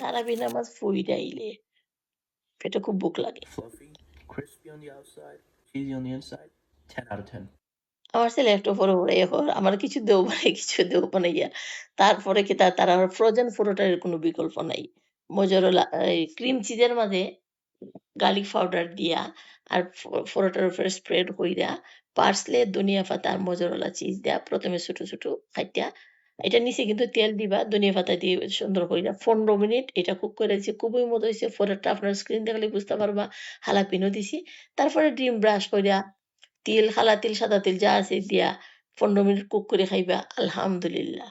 তারাবি নামাজ ফুইরাইলে পেটে খুব ভুক লাগে। Fluffy, crispy on the outside, cheesy on the inside. 10 out of 10. আমার ছেলে একটু পরে পরে এখন আমার কিছু দেও বানাই কিছু দেও বানাইয়া তারপরে কি তারা ফ্রোজেন পুরোটার কোনো বিকল্প নাই। মোজারেলা এই ক্রিম চিজের মাঝে গার্লিক পাউডার দিয়া আর পরোটার উপরে স্প্রেড কইরা পার্সলে, ধনিয়া পাতা আর মোজারেলা চিজ দেয়া প্রথমে ছোট ছোট কাইটা এটা নিচে কিন্তু তেল দিবা, ধনিয়া পাতা দিয়ে সুন্দর কইরা 15 মিনিট এটা কুক করে দিছি। খুবই মজা হইছে। পরেরটা আপনার স্ক্রিন দেখলে বুঝতে পারবা। হালাপিনো দিছি। তারপরে ডিম ব্রাশ কইরা তিল, কালা তিল, সাদা তিল যা আছে দিয়া 15 মিনিট কুক করে খাইবা। আলহামদুলিল্লাহ।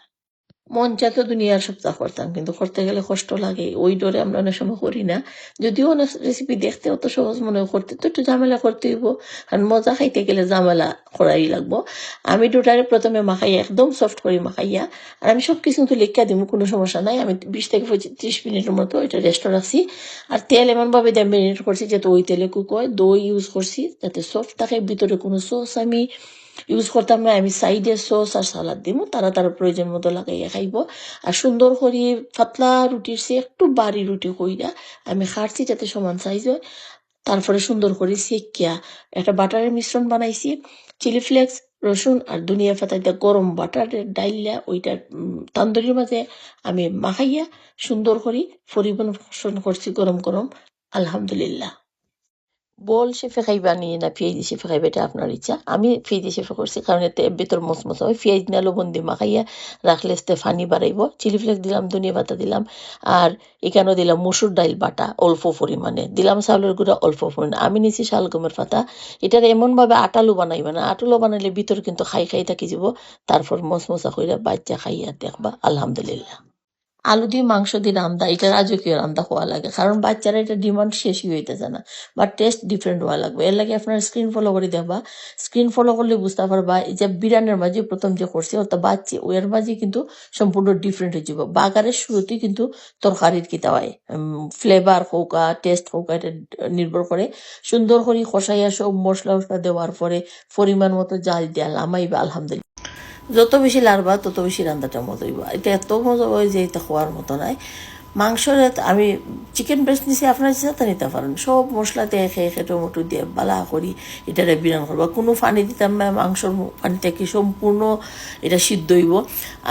মন চাইতো দুনিয়ার সব চা করতাম, কিন্তু করতে গেলে কষ্ট লাগে। ওই ডরে আমরা অনেক সময় করি না। যদিও অনেক রেসিপি দেখতে অত সহজ মনে হয়, করতে তো একটু ঝামেলা করতে হইব। কারণ মজা খাইতে গেলে ঝামেলা করাই লাগবো। আমি ডোটারে প্রথমে মাখাইয়া একদম সফট করে মাখাইয়া, আর আমি সবকিছু কিন্তু লিখা দিব, কোনো সমস্যা নাই। আমি 20 থেকে 30 মিনিটের মতো এটা রেস্ট রাখছি। আর তেল এমনভাবে দিয়ে মেরিনেট করছি যাতে ওই তেলে কুক হয়। দই ইউজ করছি যাতে সফট থাকে, ভিতরে কোনো সস আমি ইউজ করতাম না। আমি সাইডে সস আর সালাদ দিব, তারা প্রয়োজন মতো লাগাইয়া খাইব। আর সুন্দর করে পাতলা রুটির চেয়ে একটু বাড়ি রুটি কইরা আমি খাড়ছি যাতে সমান সাইজ হয়। তারপরে সুন্দর করে সেকিয়া একটা বাটারের মিশ্রণ বানাইছি। চিলি ফ্লেক্স, রসুন আর ধনিয়া পাতা দিয়ে গরম বাটারের ডাইলা ওইটা তান্দুরির মাঝে আমি মাখাইয়া সুন্দর করে পরিবেশন করছি গরম গরম। আলহামদুলিল্লাহ। বল শেফে খাইবা নিয়ে না পেঁয়াজি শেফে খাইবা, এটা আপনার ইচ্ছা। আমি পেঁয়াজি শেফে করছি কারণ এতে ভেতর মচমচা হয়। পেঁয়াজ না লবণ দিয়ে মাখাইয়া রাখলে এতে ফানি বাড়াইব। চিলি ফ্লেক্স দিলাম, ধনিয়া পাতা দিলাম, আর এখানেও দিলাম মসুর ডাইল বাটা অল্প পরিমাণে, দিলাম চাউলের গুঁড়া অল্প পরিমাণে। আমি নিছি শালগমের পাতা। এটার এমনভাবে আটালু বানাইবা না, আটালু বানাইলে ভিতর কিন্তু খাই খাই থাকি যাব। তারপর মচমচা কইরা বাচ্চা খাইয়া দেখবা আলহামদুলিল্লাহ। আলু দিয়ে মাংস দিয়ে রান্দা এটা রাজকীয় রান্দা হওয়া লাগে, কারণ বাচ্চারা এটা ডিমান্ড শেষই হইতেছে না, বাট টেস্ট ডিফারেন্ট হওয়া লাগবে। এর লাগে আপনার স্ক্রিন ফলো করে দেখবা। স্ক্রিন ফলো করলে বুঝতে পারবা এই যে বিরিয়ানির মাঝে প্রথম যে করছি ওটা বাচ্চি ওর মাঝে কিন্তু সম্পূর্ণ ডিফারেন্ট হয়ে যাবে। বাগারের শুরুতেই কিন্তু তরকারির কিতা হয়, ফ্লেভার হোকা টেস্ট হোকা এটা নির্ভর করে। সুন্দর করে কষাইয়া সব মশলা টসলা দেওয়ার পরে পরিমাণ মতো জাল দেওয়া লামাইবা। আলহামদুলিল্লাহ। যত বেশি লাড়বা তত বেশি রান্নাটা মজা হইব। এটা এত মজা হয় যে এটা খাওয়ার মতো নাই। মাংসের আমি চিকেন ব্রেস্ট নিছি, আপনার সাথে নিতে পারেন। সব মশলা দিয়ে খেয়ে টমেটো দিয়ে বালা করি এটারে বিরান করবা। কোনো পানি দিতাম না, মাংসর পানি থেকে সম্পূর্ণ এটা সিদ্ধ হইব।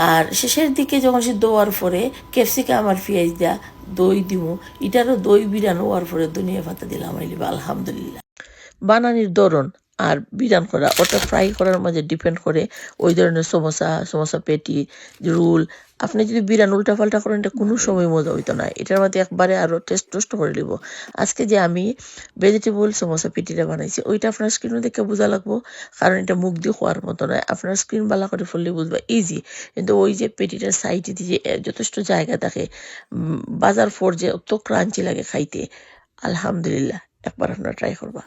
আর শেষের দিকে যখন সিদ্ধ হওয়ার পরে ক্যাপসিকাম আর পেঁয়াজ দেওয়া দই দিব, এটারও দই বিরান হওয়ার পরে ধনিয়া পাতা দিলাম। আলহামদুলিল্লাহ। বানানির ধরন আর বিরান করা ওটা ফ্রাই করার মাঝে ডিপেন্ড করে। ওই ধরনের সমোসা পেটি, রোল। আপনি যদি বিরান উল্টা পাল্টা করেন এটা কোনো সময় মজা হইতো না। এটার মধ্যে একবারে আরো টেস্ট করে নিব। আজকে যে আমি ভেজিটেবল সমোসা পেটিটা বানাইছি ওইটা আপনার স্ক্রিনে দেখে বোঝা লাগবো, কারণ এটা মুখ দিয়ে খোয়ার মতো নয়। আপনার স্ক্রিন বালা করে ফেললে বুঝবা ইজি। কিন্তু ওই যে পেটিটার সাইডে দিয়ে যথেষ্ট জায়গা থাকে, বাজার ফোর যে অত ক্রাঞ্চি লাগে খাইতে। আলহামদুলিল্লাহ, একবার আপনারা ট্রাই করবা।